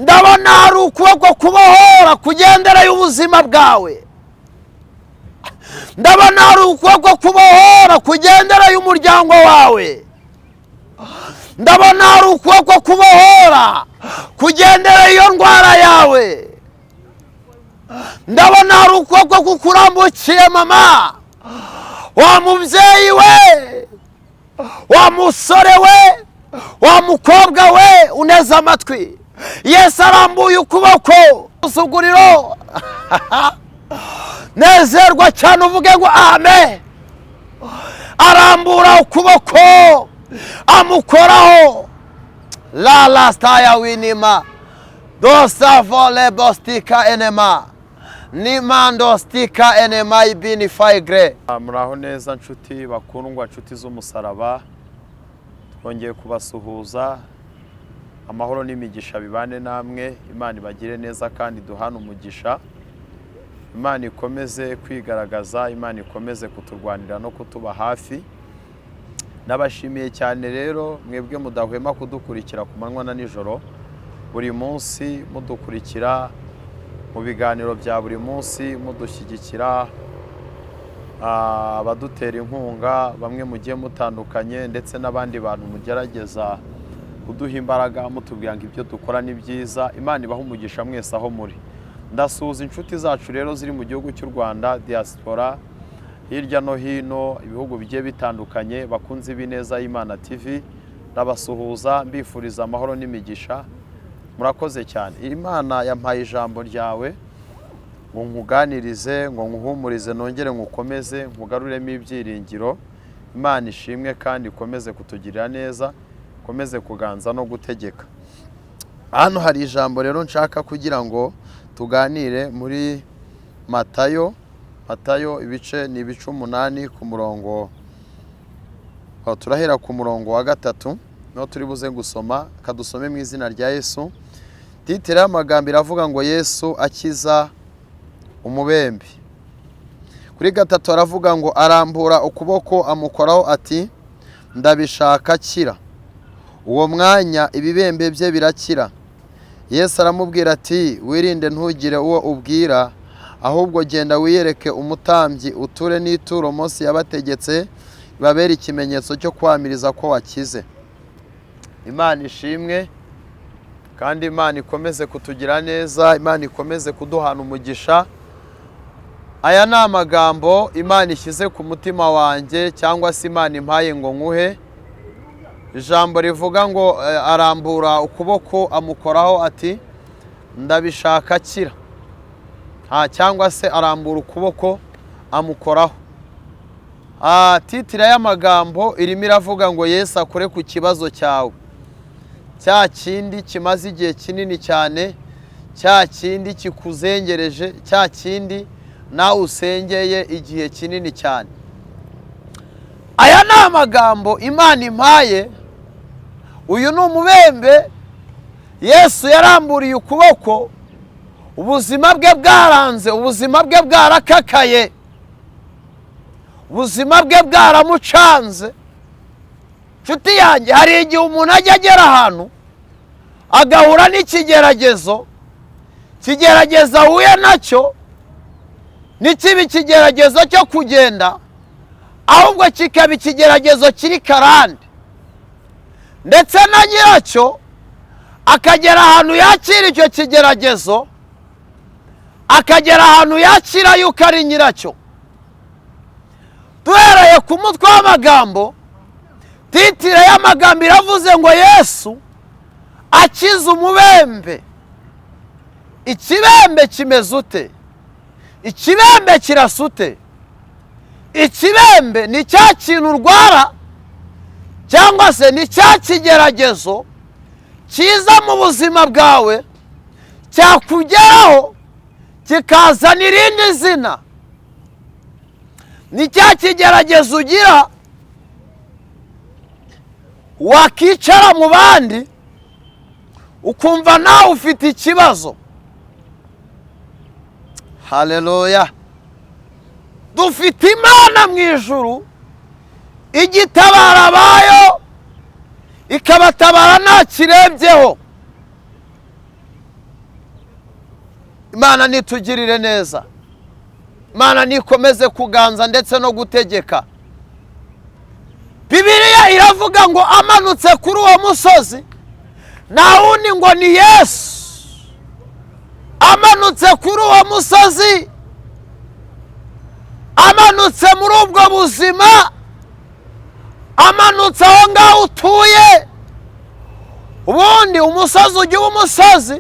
ndabona hari ukuboko kubohora kugendereye ubuzima bwawe. ndabona hari ukuboko kubohora kugendereye umuryango wawe. ndabona hari ukuboko kubohora kugendereye iyo ndwara yawe. ndabona hari ukuboko kukurambukiye mama, wa mubyeyi we, wa musore we, wa mukobwa we uneze amatwi. Yesu arambuye ukuboko usuguriro. nezerwa cyane uvuge ngo amen. arambura ukuboko amukoraho. la staya winima dosa vole bostika enema nimando stika enema ibini faigre. Muraho neza nshuti bakundwa, nshuti z'umusaraba, twongeye kubasuhuza. amahoro n'imigisha bibane namwe. Imana ibagire neza kandi duhana umugisha. Imana ikomeze kwigaragaza, Imana ikomeze kuturwanira no kutuba hafi. Nabashimiye cyane rero mwebwe mudahwema kudukurikira ku manywa na nijoro, buri munsi mudukurikira mu biganiro bya buri munsi, mudushyigikira, abadutera inkunga bamwe mugiye mutandukanye, ndetse n'abandi bantu mugerageza kuduha imbaraga mutubwira ngo ibyo dukora ni byiza. Imana ibaha umugisha mwese aho muri. ndasuhuza inshuti zacu rero ziri mu gihugu cy'u Rwanda, diaspora hirya no hino, ibihugu bigiye bitandukanye, bakunze Ibineza y'Imana TV. ndabasuhuza mbifuriza amahoro n'imigisha. murakoze cyane. Imana yampaye ijambo ryawe ngo nkuganirize, ngo nkuhumurize, nongere nkukomeze, nkugaruremo ibyiringiro. Imana ishimwe kandi ikomeze kutugirira neza, ikomeze kuganza no gutegeka. hano hari ijambo rero nshaka kugira ngo tuganire muri Matayo ibice ni ibice 8 ku murongo, turahera ku murongo wa 3 no turi buze gusoma. Kadusome mu izina rya Yesu. Titire y'amagambo iravuga ngo Yesu akiza umubembe. Kuri 3 aravuga ngo arambura ukuboko amukoraho ati ndabishaka kira. uwo mwanya ibibembe bye birakira. Yesu aramubwira ati wirinde ntugire uwo ubwira, ahubwo genda wiyereke umutambyi uture n'ituro Mose yabategetse, babera ikimenyetso cyo kwamiriza ko wakize. Imana ishimwe kandi Imana ikomeze kutugira neza, Imana ikomeze kuduhana umugisha. aya ni amagambo Imana ishyize ku mutima wanjye, cyangwa se Imana impaye ngo nkuhe. ijambo rivuga ngo arambura ukuboko amukoraho ati ndabishaka kira, cyangwa se arambura ukuboko amukoraho. titire y'amagambo irimo iravuga ngo Yesu akore ku kibazo cyawe, cya kindi kimaze igihe kinini cyane, cya kindi kikuzengereje, cya kindi nawe usengeye igihe kinini cyane. aya ni amagambo Imana impaye. uyu ni umubembe Yesu yaramburiye ukuboko, ubuzima bwe bwaranze, ubuzima bwe bwarakakaye, ubuzima bwe bwaramucanze. nshuti yanjye, hari igihe umuntu ajya agera ahantu agahura n'ikigeragezo, kigerageza ahuye nacyo ntikibe ikigeragezo cyo kugenda, ahubwo kikaba ikigeragezo kiri karande, ndetse na nyiracyo akagera ahantu yakira icyo kigeragezo, akagera ahantu yakira yuko ari nyiracyo. duhereye ku mutwe w'amagambo, titire y'amagambo iravuze ngo Yesu akiza umubembe. ikibembe kimeze ute? ikibembe kirasa ute? ikibembe ni cya kintu urwara, cyangwa se ni cya kigeragezo kiza mu buzima bwawe, cyakugeraho kikazana irindi zina. ni cya kigeragezo ugira wakicara mu bandi ukumva nawe ufite ikibazo. haleluya. dufite Imana mu ijuru igitabara abayo, ikabatabara nta kirebyeho. Imana nitugirire neza, Imana nikomeze kuganza ndetse no gutegeka. Bibiliya iravuga ngo amanutse kuri uwo musozi nta wundi ngo ni Yesu. Amanutse kuri uwo musozi, amanutse muri ubwo buzima, amanutse aho ngaho utuye. Ubundi umusozi ujya uba umusozi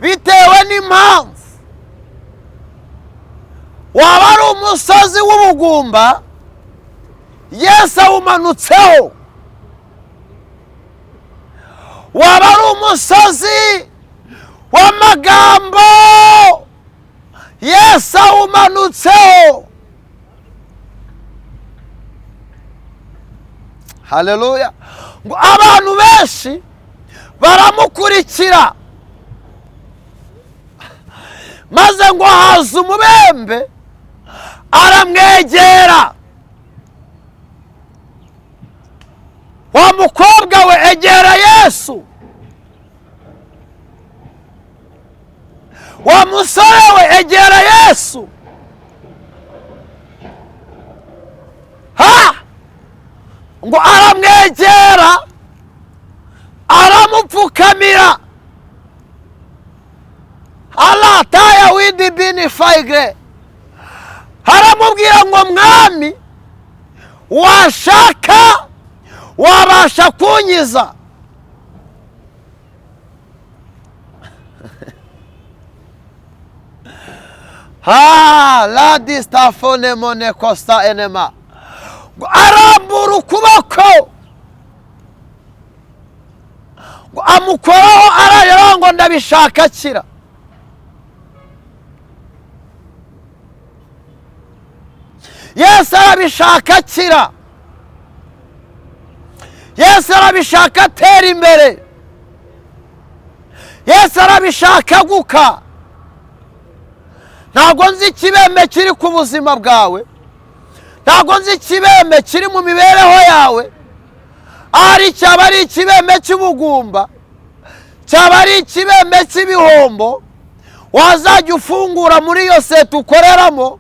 bitewe n'impamvu. Waba ari umusozi w'ubugumba, Yesu awumanutseho. Waba ari umusozi w'amagambo, Yesu awumanutseho. Haleluya. Ngo abantu benshi baramukurikira, maze ngo haza umubembe aramwegera. Wa mukobwa we, egera Yesu. Wa musore we, egera Yesu. Ngo aramwegera, aramupfukamira. Alataya widi bini faigre. Haramubwira ngo mwami, washaka wabasha kunyiza. La distafone mone costa enema. Arambura ukuboko, amukoraho, arareba ngo ndabishaka akira. Yesu arabishaka akira. Yesu arabishaka atera imbere. Yesu arabishaka aguka. Ntabwo nzi ikibembe kiri ku buzima bwawe, ntabwo nzi ikibembe kiri mu mibereho yawe. Ari cyaba ari ikibembe cy'ubugumba, cyaba ari ikibembe cy'ibihombo, wazajya ufungura muri iyo seta ukoreramo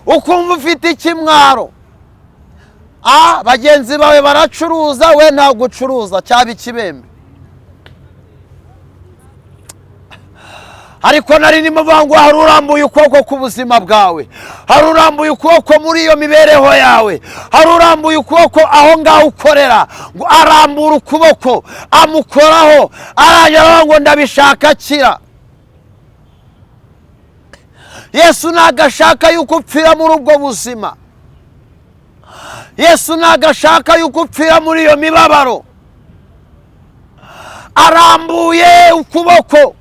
ukumva ufite ikimwaro. Bagenzi bawe baracuruza, we ntabwo ucuruza, cyaba ikibembe. Ariko nari nimuvuga ngo hari urambuye ukuboko ku buzima bwawe, hari urambuye ukuboko muri iyo mibereho yawe, hari urambuye ukuboko aho ngaho ukorera. Ngo arambura ukuboko, amukoraho, arajya ngo ndabishaka akira. Yesu nagashaka yuko upfira muri ubwo buzima. Yesu nagashaka yuko upfira muri iyo mibabaro. Arambuye ukuboko,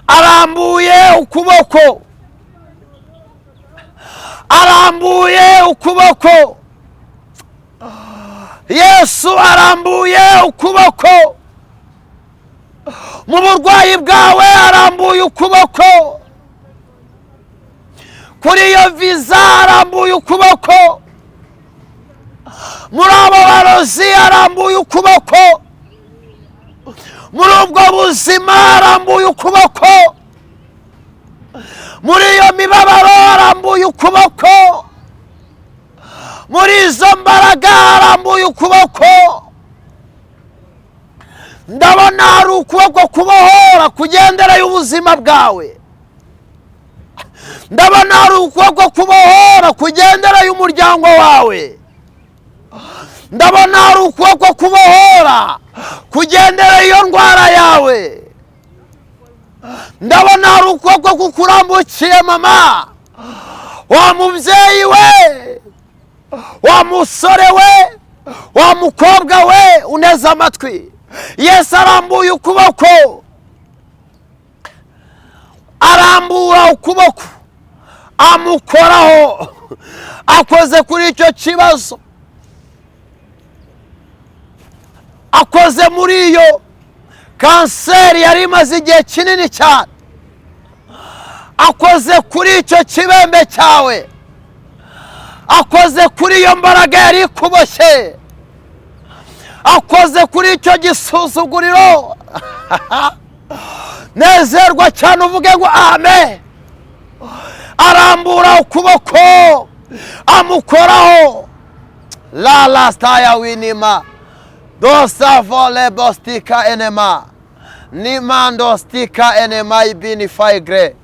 arambuye ukuboko, arambuye ukuboko. Yesu arambuye ukuboko. Mu burwayi bwawe arambuye ukuboko. Kuri iyo viza arambuye ukuboko. Muri abo barozi arambuye ukuboko. Muri ubwo buzima arambuye ukuboko. Muri iyo mibabaro arambuye ukuboko. Muri izo mbaraga arambuye ukuboko. Ndabona hari ukuboko kubohora kugendereye ubuzima bwawe. Ndabona hari ukuboko kubohora kugendereye umuryango wawe. Ndabona hari ukuboko kubohora kugendereye iyo ndwara yawe. Ndabona hari ukuboko kukurambukiye mama, wa mubyeyi we, wa musore we, wa mukobwa we uneze amatwi. Yesu arambuye ukuboko, arambura ukuboko, amukoraho, akoze kuri icyo kibazo, akoze muri iyo kanseri yari imaze igihe kinini cyane, akoze kuri icyo kibembe cyawe, akoze kuri iyo mbaraga yari ikuboshye, akoze kuri icyo gisuzuguriro, nezerwa cyane uvuge ngo amen. Arambura ukuboko amukoraho. La la staya winima dosa vole bostika enema nimando stika enema ibini faigre.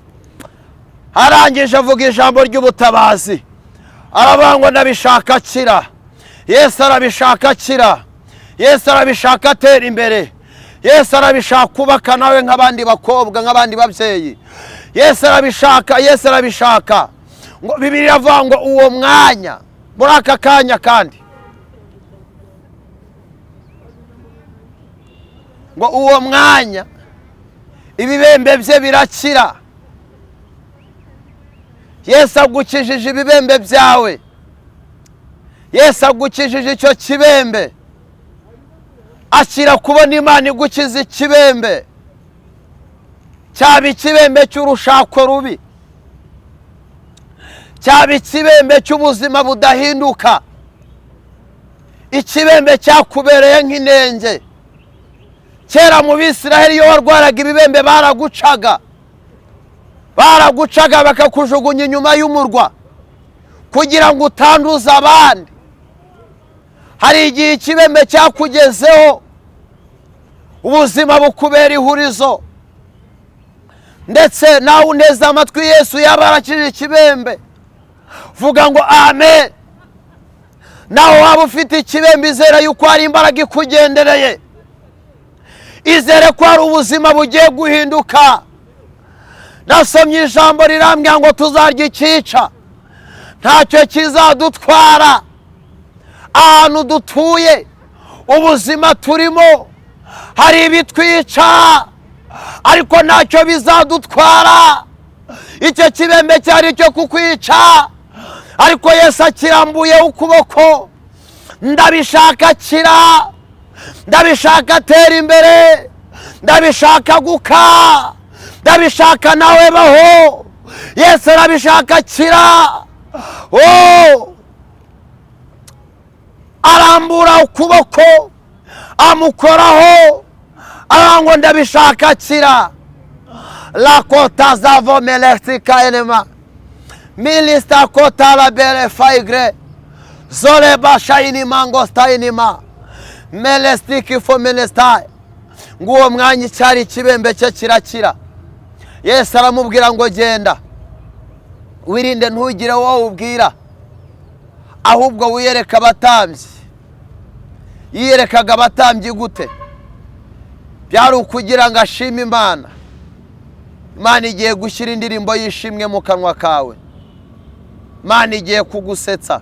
Arangije avuga ijambo ry'ubutabazi, aravuga ngo ndabishaka akira. Yesu arabishaka akira. Yesu arabishaka atera imbere. Yesu arabishaka kubaka nawe nk'abandi bakobwa, nk'abandi babyeyi. Yesu arabishaka. Ngo Bibiliya avuga ngo uwo mwanya, muri aka kanya kandi, ngo uwo mwanya ibibembe bye birakira. Yesu agukijije ibibembe byawe. Yesu agukijije icyo kibembe. Akira kubona Imana igukiza ikibembe. Cyaba ikibembe cy'urushako rubi, cyaba ikibembe cy'ubuzima budahinduka, ikibembe cyakubereye nk'inenge. Kera mu Bisiraheli iyo warwaraga ibibembe baragucaga bakakujugunya inyuma y'umurwa kugira ngo utanduza abandi. Hari igihe ikibembe cyakugezeho, ubuzima bukubera ihurizo, ndetse nawe uneze amatwi Yesu yaba arakije ikibembe, vuga ngo amen. Nawe waba ufite ikibembe, izera yuko hari imbaraga ikugendereye. Izere ko hari ubuzima bugiye guhinduka. Nasomye ijambo rirambwira ngo tuzarya icyica, ntacyo kizadutwara. Ahantu dutuye, ubuzima turimo, hari ibitwica, ariko ntacyo bizadutwara. Icyo kibembe cyari cyo kukwica, ariko Yesu akirambuye ukuboko. Ndabishaka akira, ndabishaka atera imbere, ndabishaka guka, ndabishaka nawe baho. Yesu arabishaka akira. Arambura ukuboko amukoraho, arango ndabishaka akira. La kota zavo melexika enema milista kota la bere faigre zole basha inima ngosta inima melestiki fo melestai. Nguwo mwanya cyari kibembe cye kirakira. Yesu aramubwira ngo genda, wirinde ntugire wowe ubwira, ahubwo wiyereka abatambyi. Yiyerekaga abatambyi gute? Byari ukugira ngo ashime Imana. Imana igiye gushyira indirimbo yishimwe mu kanwa kawe. Imana igiye kugusetsa.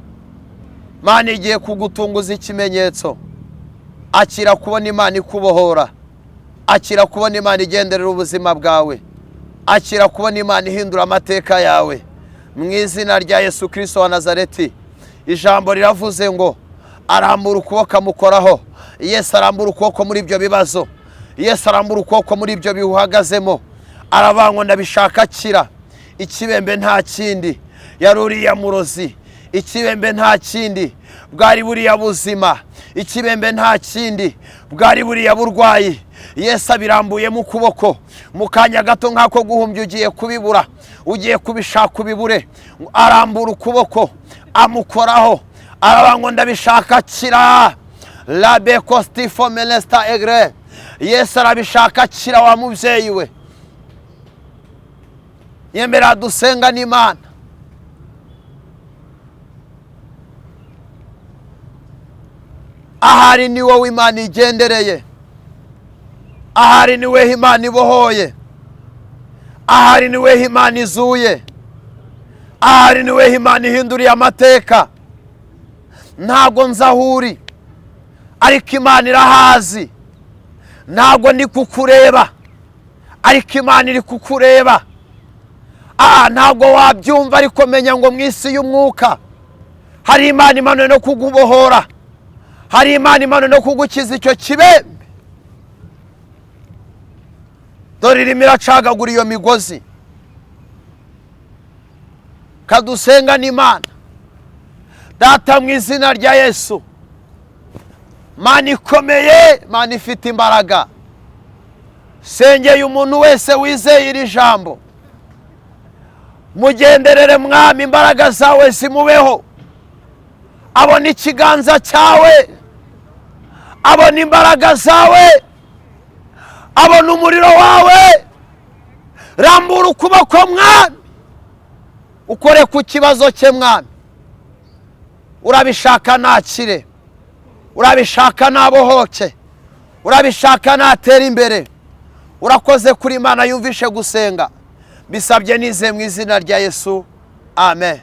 Imana igiye kugutunguza ikimenyetso. Akira kubona Imana ikubohora. Akira kubona Imana igenderera ubuzima bwawe. Akira kubona Imana ihindura amateka yawe. Mu izina rya Yesu Kristo wa Nazareti. Ijambo riravuze ngo arambura ukuboko amukoraho. Yesu arambura ukuboko muri ibyo bibazo. Yesu arambura ukuboko muri ibyo bihuhagazemo. Aravuga ngo ndabishaka akira. Ikibembe nta kindi yari uriya murozi. Ikibembe nta kindi bwari buriya buzima. Ikibembe nta kindi bwari buriya burwayi. Yesu abirambuye mu kuboko. Mu kanya gato nk'ako guhumbya ugiye kubibura, ugiye kubishaka ubibure. Arambura ukuboko amukoraho. Aravuga ngo ndabishaka akira. La bekostifo melesta egre. Yesu arabishaka akira wa mubyeyi we. Yemera dusenga n'Imana. Ahari ni wowe Imana igendereye. Ahari ni we Imana ibohoye. Ahari ni we Imana izuye. Ahari ni we Imana ihinduriye amateka. Ntabwo nzahuri, ariko Imana irahazi. Ntabwo ndi kukureba, ariko Imana iri kukureba. Ntabwo wabyumva, ariko menya ngo mu isi y'umwuka hari Imana imanuye no kugubohora. Hari Imana imanuye no kugukiza icyo kibembe. Dore irimo iracagagura iyo migozi. Kadusenga n'Imana. Data mu izina rya Yesu, Mana ikomeye, Mana ifite imbaraga, sengeye umuntu wese wizeye iri jambo, mugenderere mwami, imbaraga zawe zimubeho, abona ikiganza cyawe, abona imbaraga zawe, abona umuriro wawe. Rambura ukuboko mwami, ukore ku kibazo cye mwami. Urabishaka nakire, urabishaka nabohoke, urabishaka natera imbere. Urakoze kuri Imana yumvishe gusenga, bisabye nize mu izina rya Yesu, amen.